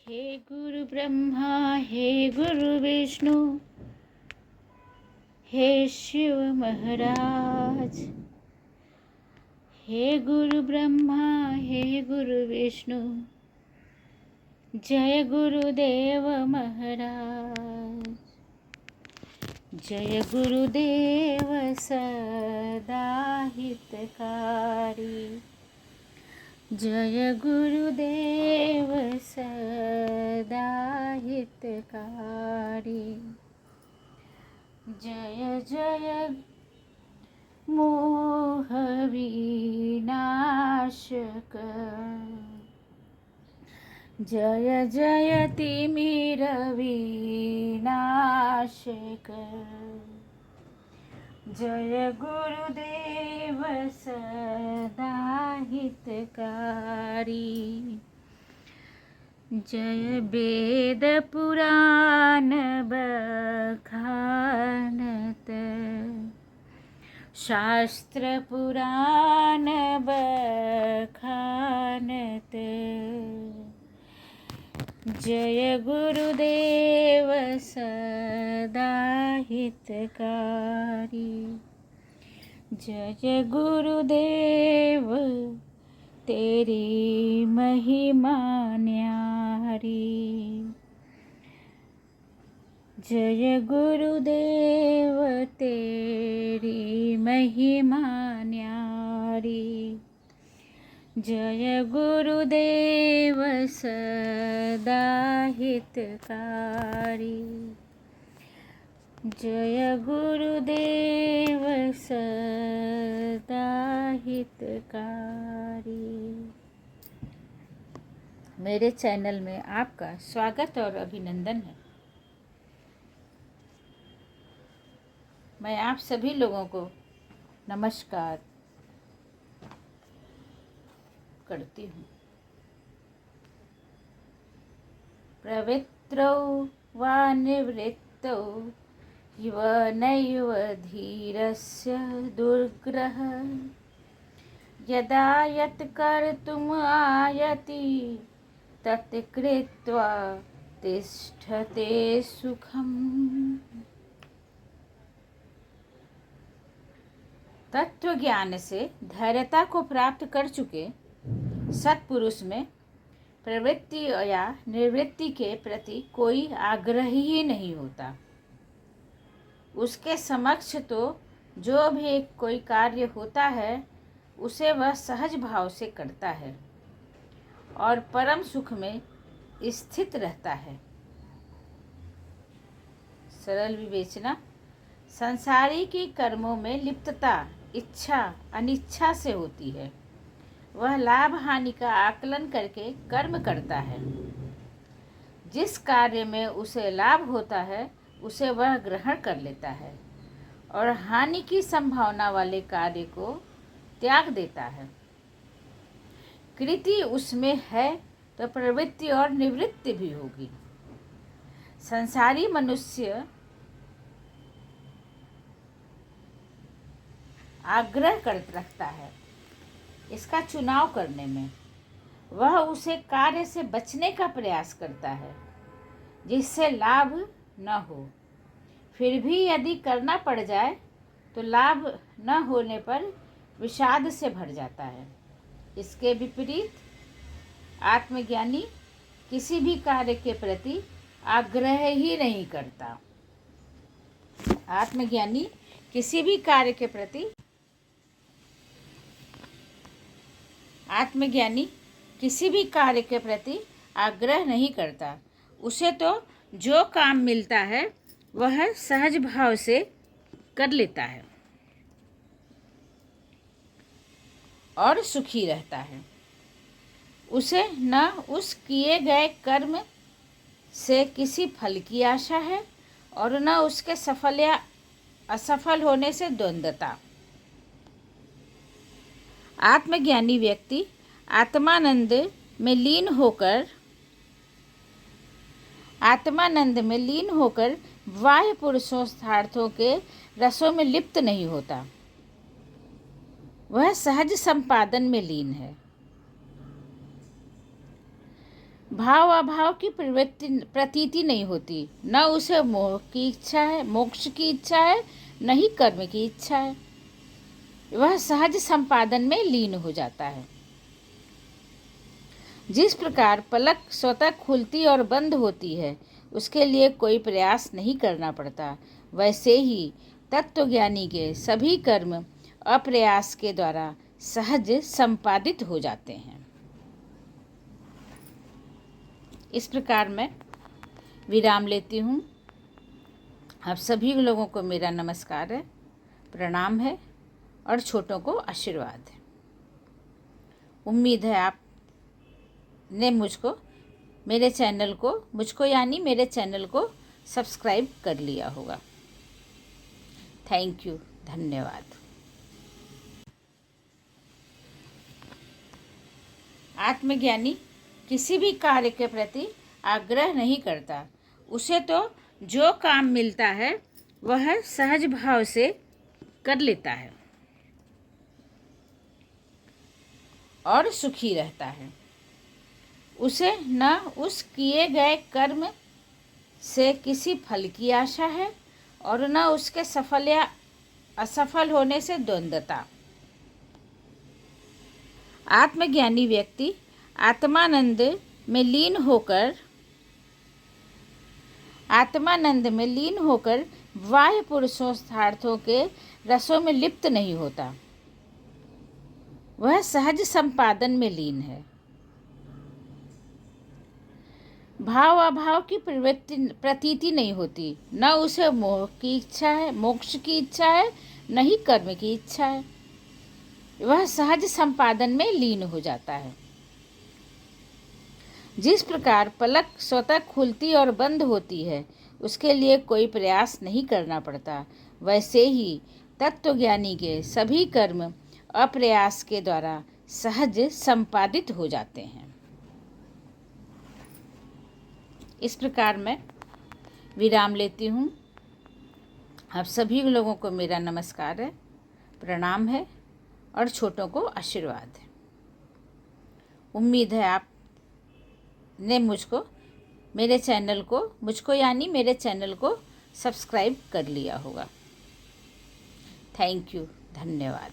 हे गुरु ब्रह्मा हे गुरु विष्णु हे शिव महाराज। हे गुरु ब्रह्मा हे गुरु विष्णु जय गुरुदेव महाराज। जय गुरुदेव सदा हितकारी। जय गुरुदेव सदा हितकारी। जय जय मोह विनाशक। जय जय तिमिर विनाशक। जय गुरुदेव सदा हितकारी। जय वेद पुराण बखानत। शास्त्र पुराण बखानत। जय गुरुदेव सदा हितकारी। जय गुरुदेव तेरी महिमा न्यारी। जय गुरुदेव तेरी महिमा न्यारी। जय गुरुदेव सदा हितकारी। जय गुरुदेव सदा हितकारी। मेरे चैनल में आपका स्वागत और अभिनंदन है। मैं आप सभी लोगों को नमस्कार करती हूँ। प्रवृत्तौ वा निवृत्तौ इव नैव धीरस्य दुर्ग्रहः। यदा यत् कर्तुम् आयति तत् कृत्वा तिष्ठते सुखम्। तत्व ज्ञान से धैर्यता को प्राप्त कर चुके सत्पुरुष में प्रवृत्ति या निवृत्ति के प्रति कोई आग्रह ही नहीं होता। उसके समक्ष तो जो भी कोई कार्य होता है उसे वह सहज भाव से करता है और परम सुख में स्थित रहता है। सरल विवेचना। संसारी की कर्मों में लिप्तता इच्छा अनिच्छा से होती है। वह लाभ हानि का आकलन करके कर्म करता है। जिस कार्य में उसे लाभ होता है उसे वह ग्रहण कर लेता है और हानि की संभावना वाले कार्य को त्याग देता है। कृति उसमें है तो प्रवृत्ति और निवृत्ति भी होगी। संसारी मनुष्य आग्रह कर रखता है इसका चुनाव करने में। वह उसे कार्य से बचने का प्रयास करता है जिससे लाभ न हो। फिर भी यदि करना पड़ जाए तो लाभ न होने पर विषाद से भर जाता है। इसके विपरीत आत्मज्ञानी किसी भी कार्य के प्रति आग्रह ही नहीं करता। आत्मज्ञानी किसी भी कार्य के प्रति आग्रह नहीं करता। उसे तो जो काम मिलता है वह सहज भाव से कर लेता है और सुखी रहता है। उसे न उस किए गए कर्म से किसी फल की आशा है और न उसके सफल या असफल होने से द्वंद्वता। आत्मज्ञानी व्यक्ति आत्मानंद में लीन होकर बाह्य पुरुषार्थों के रसों में लिप्त नहीं होता। वह सहज संपादन में लीन है। भाव अभाव की प्रवृत्ति प्रतीति नहीं होती, न उसे मोह की इच्छा है, मोक्ष की इच्छा है, न ही कर्म की इच्छा है। वह सहज संपादन में लीन हो जाता है। जिस प्रकार पलक स्वतः खुलती और बंद होती है, उसके लिए कोई प्रयास नहीं करना पड़ता, वैसे ही तत्वज्ञानी के सभी कर्म अप्रयास के द्वारा सहज संपादित हो जाते हैं। इस प्रकार मैं विराम लेती हूँ। आप सभी लोगों को मेरा नमस्कार है, प्रणाम है और छोटों को आशीर्वाद है। उम्मीद है आपने मुझको यानी मेरे चैनल को सब्सक्राइब कर लिया होगा। थैंक यू, धन्यवाद। आत्मज्ञानी किसी भी कार्य के प्रति आग्रह नहीं करता। उसे तो जो काम मिलता है वह सहज भाव से कर लेता है और सुखी रहता है। उसे न उस किए गए कर्म से किसी फल की आशा है और न उसके सफल या असफल होने से द्वंद्वता। आत्मज्ञानी व्यक्ति आत्मानंद में लीन होकर बाह्य पुरुषार्थों के रसों में लिप्त नहीं होता। वह सहज संपादन में लीन है। भाव अभाव की प्रतीति नहीं होती, न उसे मोह की इच्छा है, मोक्ष की इच्छा है, न ही कर्म की इच्छा है। वह सहज संपादन में लीन हो जाता है। जिस प्रकार पलक स्वतः खुलती और बंद होती है, उसके लिए कोई प्रयास नहीं करना पड़ता, वैसे ही तत्वज्ञानी के सभी कर्म अप्रयास के द्वारा सहज संपादित हो जाते हैं। इस प्रकार मैं विराम लेती हूँ। आप सभी लोगों को मेरा नमस्कार है, प्रणाम है और छोटों को आशीर्वाद है। उम्मीद है आपने मेरे चैनल को सब्सक्राइब कर लिया होगा। थैंक यू, धन्यवाद।